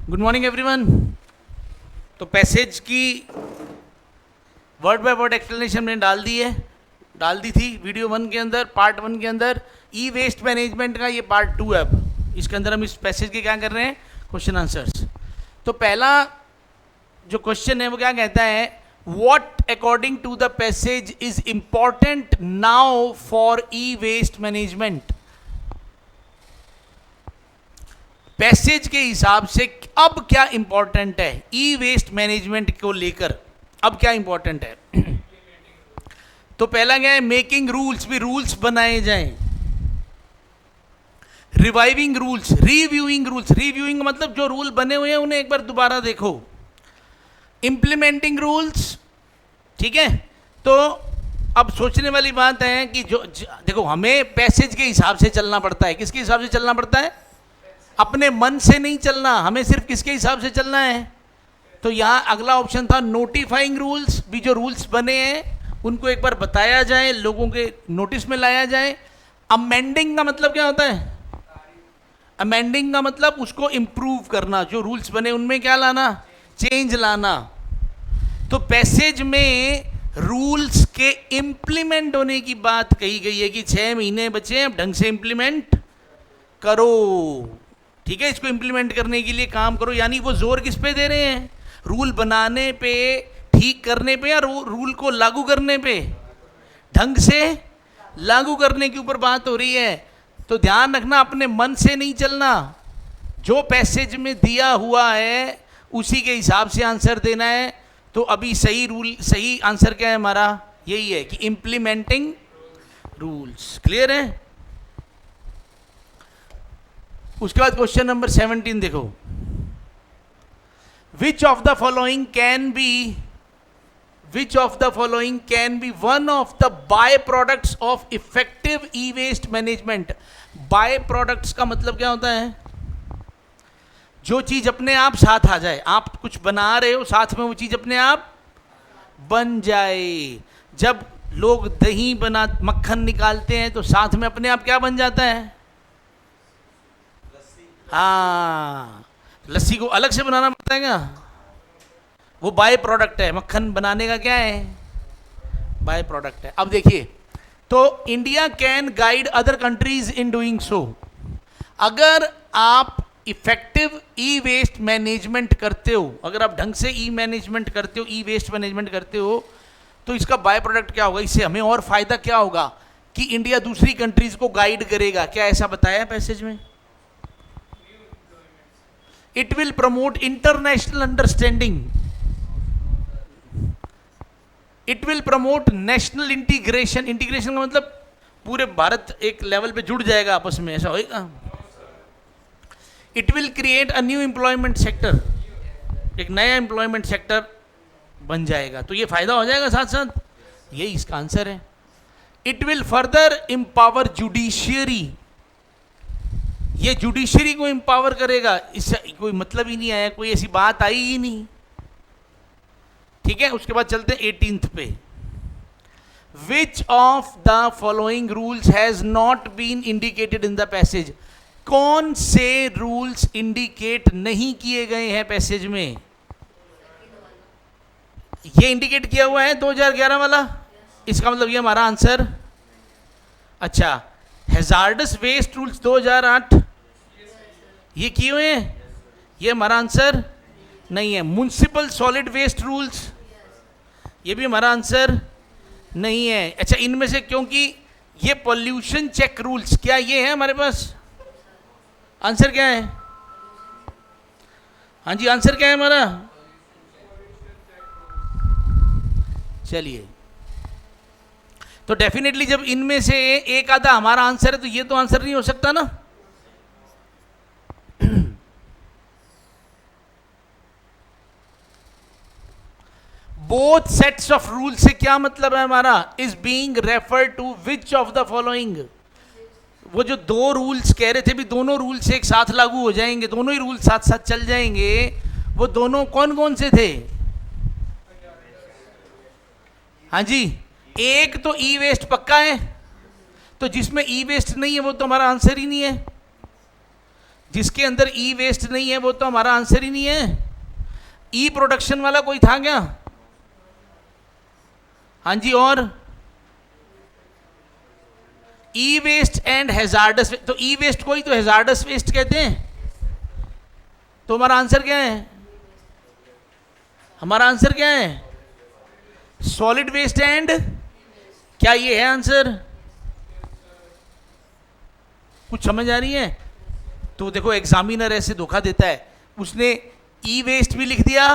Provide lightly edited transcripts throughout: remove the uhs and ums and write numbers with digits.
Good morning everyone. तो passage की word by word explanation मैंने डाल दी थी वीडियो 1 के अंदर, पार्ट 1 के अंदर। ई वेस्ट मैनेजमेंट का ये पार्ट 2 है। अब इसके अंदर हम इस पैसेज के क्या कर रहे हैं, क्वेश्चन आंसर्स। तो पहला जो क्वेश्चन है वो क्या कहता है, what according to the passage is important now for e waste management. Passage के हिसाब से अब क्या इंपॉर्टेंट है ई वेस्ट मैनेजमेंट को लेकर, अब क्या इंपॉर्टेंट है। तो पहला क्या है, मेकिंग रूल्स, भी रूल्स बनाए जाएं। Reviving rules, reviewing rules, reviewing मतलब जो रूल बने हुए हैं उन्हें एक बार दोबारा देखो। इंप्लीमेंटिंग रूल्स, ठीक है। तो अब सोचने वाली बात है कि जो देखो, हमें पैसेज के हिसाब से चलना पड़ता है। किसके हिसाब से चलना पड़ता है? अपने मन से नहीं चलना, हमें सिर्फ किसके हिसाब से चलना है। तो यहाँ अगला ऑप्शन था नोटिफाइंग रूल्स, भी जो रूल्स बने हैं उनको एक बार बताया जाए, लोगों के नोटिस में लाया जाए। अमेंडिंग का मतलब क्या होता है? अमेंडिंग का मतलब उसको इम्प्रूव करना, जो रूल्स बने उनमें क्या लाना, चेंज लाना। तो पैसेज में रूल्स के इम्प्लीमेंट होने की बात कही गई है कि 6 महीने बचे, अब ढंग से इम्प्लीमेंट करो, ठीक है। इसको इम्प्लीमेंट करने के लिए काम करो। यानी वो जोर किस पे दे रहे हैं, रूल बनाने पे, ठीक करने पे, या रूल को लागू करने पे, ढंग से लागू करने के ऊपर बात हो रही है। तो ध्यान रखना, अपने मन से नहीं चलना, जो पैसेज में दिया हुआ है उसी के हिसाब से आंसर देना है। तो अभी सही आंसर क्या है हमारा, यही है कि इम्प्लीमेंटिंग रूल्स। क्लियर है? उसके बाद क्वेश्चन नंबर 17 देखो, which of the following can be one of the by products of effective e waste management. By products का मतलब क्या होता है? जो चीज अपने आप साथ आ जाए। आप कुछ बना रहे हो, साथ में वो चीज अपने आप बन जाए। जब लोग दही मक्खन निकालते हैं तो साथ में अपने आप क्या बन जाता है? हाँ, लस्सी को अलग से बनाना पड़ता है क्या? वो बाय प्रोडक्ट है। मक्खन बनाने का क्या है? बाय प्रोडक्ट है। अब देखिए, तो India can guide other countries in doing so. अगर आप इफेक्टिव ई वेस्ट मैनेजमेंट करते हो, अगर आप ढंग से ई वेस्ट मैनेजमेंट करते हो, तो इसका बाय प्रोडक्ट क्या होगा, इससे हमें और फायदा क्या होगा कि इंडिया दूसरी कंट्रीज को गाइड करेगा। क्या ऐसा बताया पैसेज में? It will promote international understanding. It will promote national integration. Integration का मतलब पूरे भारत एक लेवल पे जुड़ जाएगा आपस में, ऐसा होएगा। It will create a new employment sector. एक नया एम्प्लॉयमेंट सेक्टर बन जाएगा। तो ये फायदा हो जाएगा साथ साथ, यही इसका आंसर है। It will further empower judiciary. ये जुडिशरी को एम्पावर करेगा। इससे कोई मतलब ही नहीं आया, कोई ऐसी बात आई ही नहीं, ठीक है। उसके बाद चलते हैं 18th पे। Which of the following rules has not been indicated in the passage. कौन से रूल्स इंडिकेट नहीं किए गए हैं पैसेज में? ये इंडिकेट किया हुआ है 2011 वाला, इसका मतलब ये हमारा आंसर। अच्छा, हैजार्डस वेस्ट रूल्स 2008 ये किए हुए हैं, ये हमारा आंसर नहीं है। म्युनिसिपल सॉलिड वेस्ट रूल्स, ये भी हमारा आंसर नहीं है। अच्छा, इनमें से क्योंकि ये पोल्यूशन चेक रूल्स, क्या ये है हमारे पास? आंसर क्या है? हाँ जी, आंसर क्या है हमारा? चलिए, तो डेफिनेटली जब इनमें से एक आधा हमारा आंसर है तो ये तो आंसर नहीं हो सकता ना। बोथ सेट्स ऑफ रूल से क्या मतलब है हमारा? Is being refer to which of the following. वो जो दो रूल्स कह रहे थे भी, दोनों रूल्स एक साथ लागू हो जाएंगे, दोनों ही रूल्स साथ साथ चल जाएंगे, वो दोनों कौन कौन से थे? हाँ जी, एक तो ई वेस्ट पक्का है, तो जिसमें ई वेस्ट नहीं है वो तो हमारा आंसर ही नहीं है। जिसके अंदर ई वेस्ट नहीं है वो तो हमारा आंसर ही नहीं है। ई प्रोडक्शन वाला कोई था क्या? हाँ जी, और ई वेस्ट एंड हैजार्डस, तो ई वेस्ट को ही तो हैजार्डस वेस्ट कहते हैं। तो हमारा आंसर क्या है? हमारा आंसर क्या है? सॉलिड वेस्ट एंड, क्या ये है आंसर? कुछ समझ आ रही है? तो देखो एग्जामिनर ऐसे धोखा देता है, उसने ई वेस्ट भी लिख दिया,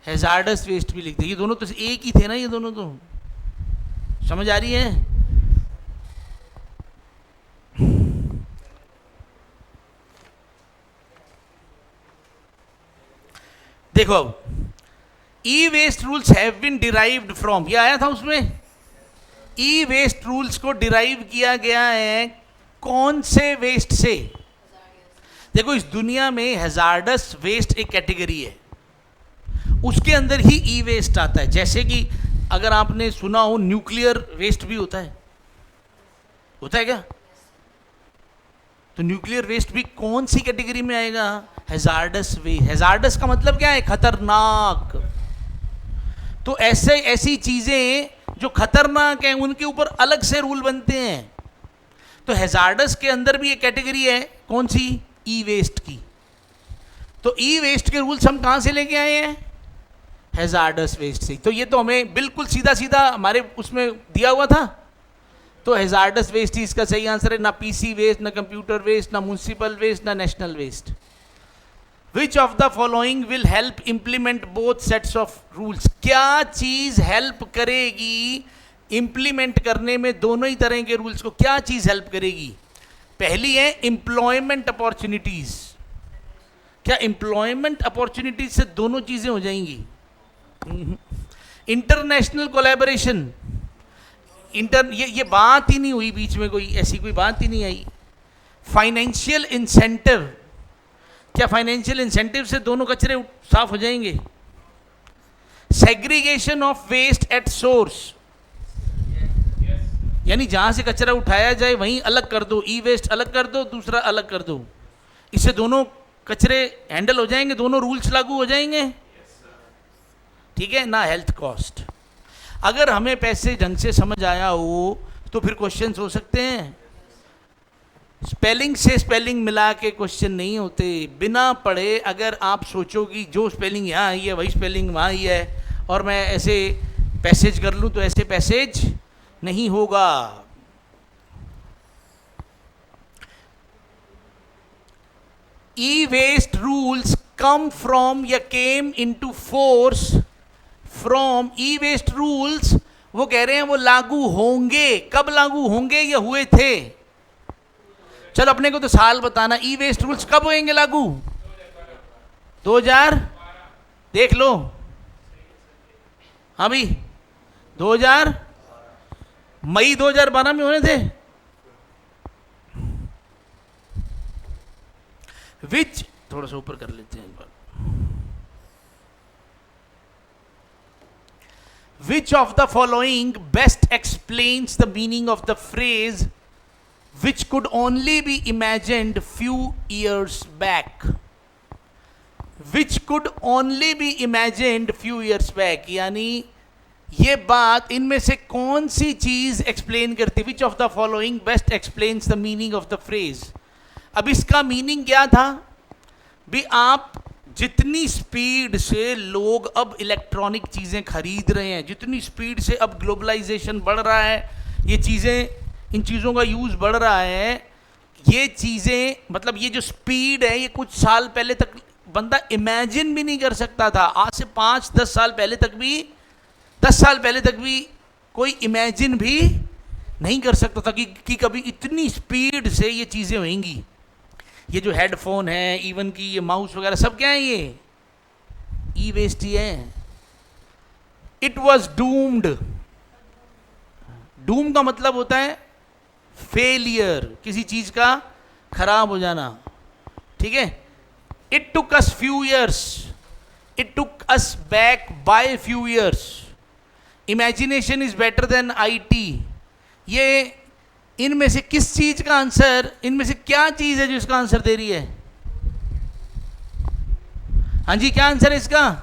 हैजार्डस वेस्ट भी लिख दिया। ये दोनों तो एक ही थे ना, ये दोनों तो। समझ आ रही है? देखो अब, e waste rules have been derived from, ये आया था उसमें। ई वेस्ट रूल्स को डिराइव किया गया है कौन से वेस्ट से? देखो इस दुनिया में हैजार्डस वेस्ट एक कैटेगरी है, उसके अंदर ही ई वेस्ट आता है। जैसे कि अगर आपने सुना हो न्यूक्लियर वेस्ट भी होता है क्या? तो न्यूक्लियर वेस्ट भी कौन सी कैटेगरी में आएगा? Hazards waste. हैजार्डस का मतलब क्या है? खतरनाक। तो ऐसी चीजें जो खतरनाक हैं उनके ऊपर अलग से रूल बनते हैं। तो हैजार्डस के अंदर भी एक कैटेगरी है, कौन सी? ई वेस्ट की। तो ई वेस्ट के रूल्स हम कहां से लेके आए हैं? हैजार्डस वेस्ट से। तो ये तो हमें बिल्कुल सीधा सीधा हमारे उसमें दिया हुआ था। तो हैजार्डस वेस्ट ही इसका सही आंसर है, ना पीसी वेस्ट, ना कंप्यूटर वेस्ट, ना म्युनिसिपल वेस्ट, ना national waste. Which of the following will help implement both sets of rules? क्या चीज हेल्प करेगी इंप्लीमेंट करने में दोनों ही तरह के रूल्स को? क्या चीज हेल्प करेगी? पहली है एम्प्लॉयमेंट अपॉर्चुनिटीज। क्या एम्प्लॉयमेंट अपॉर्चुनिटीज से दोनों चीजें हो जाएंगी? इंटरनेशनल कोलैबोरेशन, ये बात ही नहीं हुई बीच में, कोई ऐसी कोई बात ही नहीं आई। फाइनेंशियल इंसेंटिव, क्या फाइनेंशियल इंसेंटिव से दोनों कचरे साफ हो जाएंगे? Segregation of waste at source, यानी जहां से कचरा उठाया जाए वहीं अलग कर दो, ई वेस्ट अलग कर दो, दूसरा अलग कर दो। इससे दोनों कचरे हैंडल हो जाएंगे, दोनों रूल्स लागू हो जाएंगे। ठीक है ना? हेल्थ कॉस्ट, अगर हमें पैसे ढंग से समझ आया हो तो फिर क्वेश्चंस हो सकते हैं। स्पेलिंग से स्पेलिंग मिला के क्वेश्चन नहीं होते। बिना पढ़े अगर आप सोचो कि जो स्पेलिंग यहाँ आई है वही स्पेलिंग वहाँ आई है और मैं ऐसे पैसेज कर लूँ, तो ऐसे पैसेज नहीं होगा। E waste rules come from या came into force from, e waste rules वो कह रहे हैं वो लागू होंगे। कब लागू होंगे? ये हुए थे। चलो अपने को तो साल बताना, ई वेस्ट रूल्स कब होंगे लागू? 2000, देख लो। हाँ भाई, 2000 मई 2012 में होने थे। विच, थोड़ा सा ऊपर कर लेते हैं एक बार। Which of the following best explains the meaning of the phrase which could only be imagined few years back? Which could only be imagined few years back, यानी ये बात इनमें से कौन सी चीज एक्सप्लेन करती? Which of the following best explains the meaning of the phrase? अब इसका मीनिंग क्या था भी? आप जितनी स्पीड से लोग अब इलेक्ट्रॉनिक चीज़ें खरीद रहे हैं, जितनी स्पीड से अब ग्लोबलाइजेशन बढ़ रहा है, ये चीज़ें, इन चीज़ों का यूज़ बढ़ रहा है, ये चीज़ें मतलब ये जो स्पीड है ये कुछ साल पहले तक बंदा इमेजिन भी नहीं कर सकता था। आज से 5-10 साल पहले तक भी, 10 साल पहले तक भी कोई इमेजिन भी नहीं कर सकता था कि कभी इतनी स्पीड से ये चीज़ें होंगी। ये जो हेडफोन है, इवन की ये माउस वगैरह सब क्या है? ये ई वेस्ट ही है। इट वॉज डूम्ड, डूम का मतलब होता है फेलियर, किसी चीज का खराब हो जाना। ठीक है? It took us few years, it took us back by few years. Imagination is better than IT, ये इनमें से किस चीज का आंसर, इनमें से क्या चीज है जो इसका आंसर दे रही है? हाँ जी, क्या आंसर है इसका?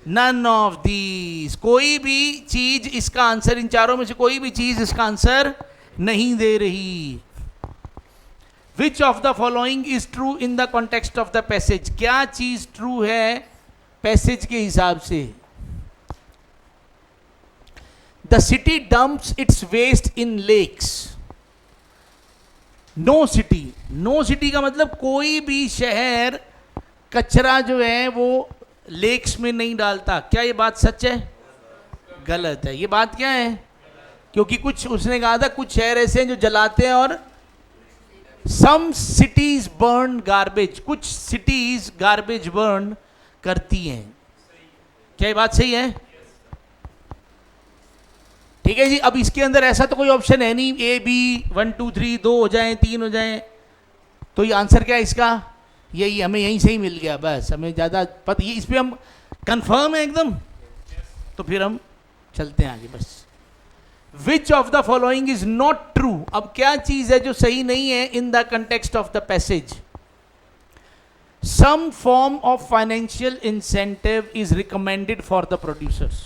नन ऑफ दीज, कोई भी चीज इसका आंसर, इन चारों में से कोई भी चीज इसका आंसर नहीं दे रही। Which of the following is true in the context of the passage, क्या चीज ट्रू है पैसेज के हिसाब से? The city dumps its waste in lakes. No city, no city का मतलब कोई भी शहर कचरा जो है वो लेक्स में नहीं डालता। क्या ये बात सच है? गलत है। ये बात क्या है? क्योंकि कुछ, उसने कहा था कुछ शहर ऐसे हैं जो जलाते हैं, और सम सिटीज बर्न गार्बेज, कुछ सिटीज गार्बेज बर्न करती हैं। क्या ये बात सही है? ठीक है जी। अब इसके अंदर ऐसा तो कोई ऑप्शन है नहीं ए बी 1 2 3 2 हो जाए 3 हो जाए, तो ये आंसर क्या है इसका? यही, हमें यहीं से ही मिल गया बस, हमें ज़्यादा पता, ये इस पर हम कंफर्म है एकदम, तो फिर हम चलते हैं आगे बस। Which of the following is not true, अब क्या चीज है जो सही नहीं है in the context of the passage? Some form of financial incentive is recommended for the producers.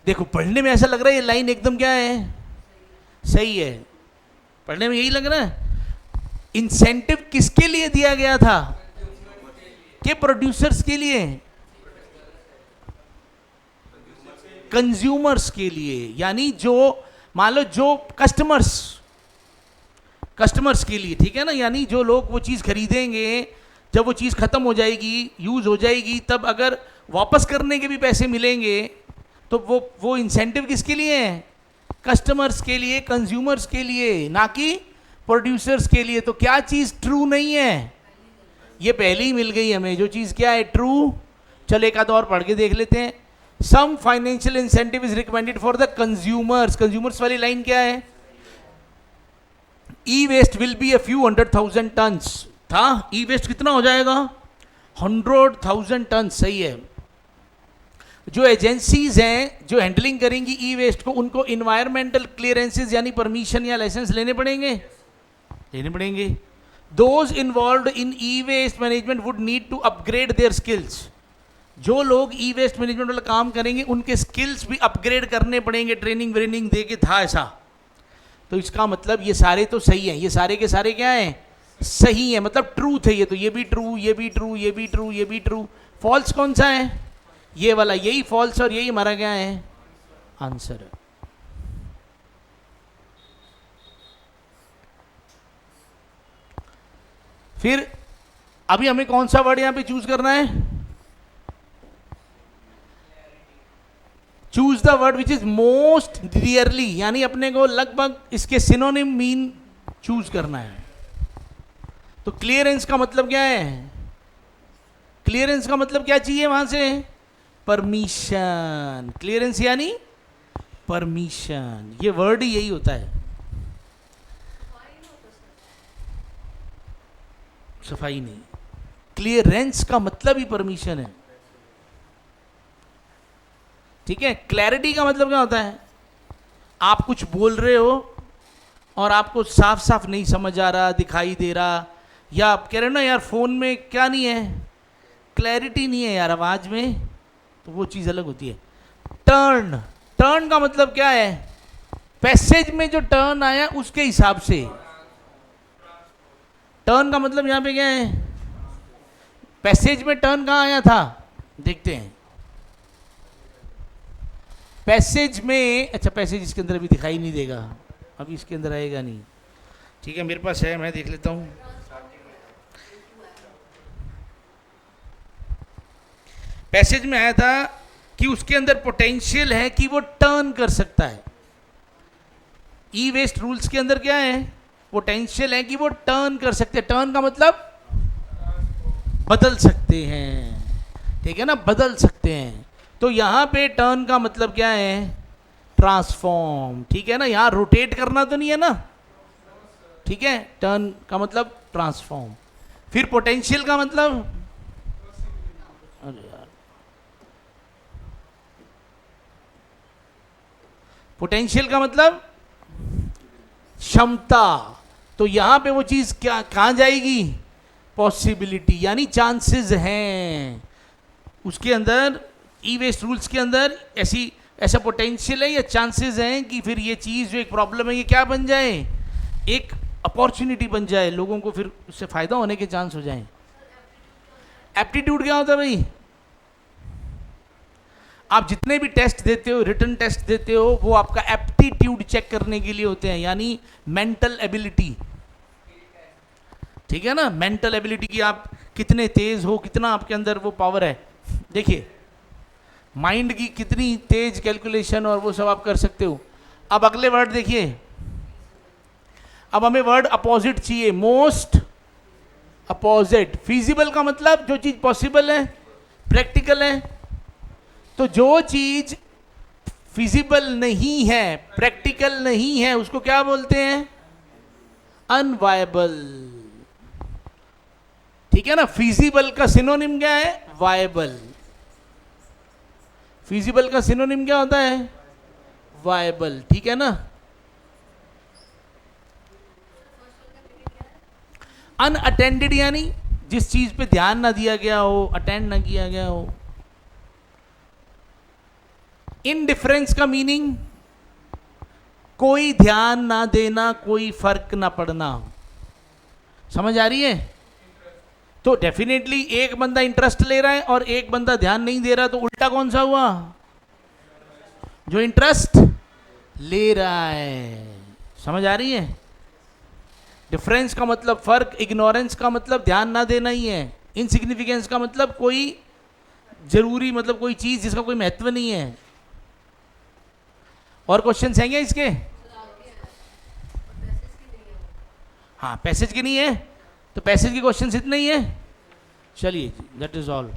देखो पढ़ने में ऐसा लग रहा है ये लाइन एकदम क्या है, सही है, पढ़ने में यही लग रहा है। इंसेंटिव किसके लिए दिया गया था? कि प्रोड्यूसर्स के लिए, कंज्यूमर्स के लिए, यानी जो मान लो जो कस्टमर्स के लिए, ठीक है ना, यानी जो लोग वो चीज़ खरीदेंगे, जब वो चीज़ खत्म हो जाएगी, यूज हो जाएगी, तब अगर वापस करने के भी पैसे मिलेंगे, तो वो इंसेंटिव किसके लिए है? कस्टमर्स के लिए, कंज्यूमर्स के लिए, ना कि प्रोड्यूसर्स के लिए। तो क्या चीज़ ट्रू नहीं है? ये पहले ही मिल गई हमें, जो चीज़ क्या है ट्रू। चल एक आध और पढ़ के देख लेते हैं। Some financial incentive is recommended for the consumers, consumers वाली लाइन क्या है? E waste will be a few 100,000 tons था, ई वेस्ट कितना हो जाएगा? 100,000 टन, सही है। जो एजेंसीज हैं जो हैंडलिंग करेंगी ई वेस्ट को, उनको इन्वायरमेंटल क्लियरेंसेज यानी परमिशन या लाइसेंस लेने पड़ेंगे, लेने पड़ेंगे। Those involved in e waste management would need to upgrade their skills, जो लोग ई वेस्ट मैनेजमेंट वाला काम करेंगे उनके स्किल्स भी अपग्रेड करने पड़ेंगे, ट्रेनिंग व्रेनिंग दे के, था ऐसा। तो इसका मतलब ये सारे तो सही हैं, ये सारे के सारे क्या हैं? सही है, मतलब ट्रूथ है ये। तो ये भी ट्रू, ये भी ट्रू, ये भी ट्रू, ये भी ट्रू। फॉल्स कौन सा है? ये वाला, यही फॉल्स, और यही हमारा क्या है? आंसर है। फिर अभी हमें कौन सा वर्ड यहां पे चूज करना है? Choose the word which is most dearly, यानी अपने को लगभग इसके सिनोनिम मीन चूज करना है। तो क्लियरेंस का मतलब क्या है? क्लियरेंस का मतलब क्या चाहिए वहां से? परमिशन। क्लियरेंस यानी परमिशन, ये वर्ड ही यही होता है। सफाई नहीं, क्लियरेंस का मतलब ही परमिशन है, ठीक है। क्लैरिटी का मतलब क्या होता है? आप कुछ बोल रहे हो और आपको साफ साफ नहीं समझ आ रहा, दिखाई दे रहा, या आप कह रहे हो ना यार फोन में क्या नहीं है, क्लैरिटी नहीं है यार आवाज में, तो वो चीज़ अलग होती है। टर्न, टर्न का मतलब क्या है? पैसेज में जो टर्न आया उसके हिसाब से। टर्न का मतलब यहां पे क्या है? पैसेज में टर्न कहाँ आया था, देखते हैं। पैसेज में, अच्छा पैसेज इसके अंदर अभी दिखाई नहीं देगा, अभी इसके अंदर आएगा नहीं, ठीक है। मेरे पास है, मैं देख लेता हूँ। पैसेज में आया था कि उसके अंदर पोटेंशियल है कि वो टर्न कर सकता है। ई वेस्ट रूल्स के अंदर क्या है? पोटेंशियल है कि वो टर्न कर सकते हैं। टर्न का मतलब बदल सकते हैं, ठीक है ना, बदल सकते हैं। तो यहां पे टर्न का मतलब क्या है? ट्रांसफॉर्म, ठीक है ना। यहां रोटेट करना तो नहीं है ना, ठीक है। टर्न का मतलब ट्रांसफॉर्म। फिर पोटेंशियल का मतलब, अरे यार पोटेंशियल का मतलब क्षमता। तो यहां पे वो चीज क्या कहां जाएगी? पॉसिबिलिटी, यानी चांसेस हैं उसके अंदर। ई वेस्ट रूल्स के अंदर ऐसा पोटेंशियल है या चांसेस हैं कि फिर ये चीज जो एक प्रॉब्लम है ये क्या बन जाए? एक अपॉर्चुनिटी बन जाए, लोगों को फिर उससे फायदा होने के चांस हो जाए। एप्टीट्यूड क्या होता है भाई? आप जितने भी टेस्ट देते हो, रिटन टेस्ट देते हो, वो आपका एप्टीट्यूड चेक करने के लिए होते हैं, यानी मेंटल एबिलिटी। ठीक है ना, मेंटल एबिलिटी की आप कितने तेज हो, कितना आपके अंदर वो पावर है। देखिए माइंड की कितनी तेज कैलकुलेशन और वो सब आप कर सकते हो। अब अगले वर्ड देखिए, अब हमें वर्ड अपोजिट चाहिए, मोस्ट अपोजिट। फिजिबल का मतलब जो चीज पॉसिबल है, प्रैक्टिकल है। तो जो चीज फिजिबल नहीं है, प्रैक्टिकल नहीं है, उसको क्या बोलते हैं? अनवायबल। ठीक है ना, फिजिबल का सिनोनिम क्या है? वायबल। फिजिबल का सिनोनिम क्या होता है? वायबल। ठीक है ना। अनअटेंडेड यानी जिस चीज पे ध्यान ना दिया गया हो, अटेंड ना किया गया हो। इनडिफरेंस का मीनिंग कोई ध्यान ना देना, कोई फर्क ना पड़ना। समझ आ रही है? तो डेफिनेटली एक बंदा इंटरेस्ट ले रहा है और एक बंदा ध्यान नहीं दे रहा, तो उल्टा कौन सा हुआ? जो इंटरेस्ट ले रहा है। समझ आ रही है? डिफरेंस का मतलब फर्क, इग्नोरेंस का मतलब ध्यान ना देना ही है, इनसिग्निफिकेंस का मतलब कोई जरूरी, मतलब कोई चीज जिसका कोई महत्व नहीं है। और क्वेश्चन हैं क्या इसके? हाँ पैसेज की नहीं है, तो पैसेज के क्वेश्चन इतने ही है। चलिए, दैट इज ऑल।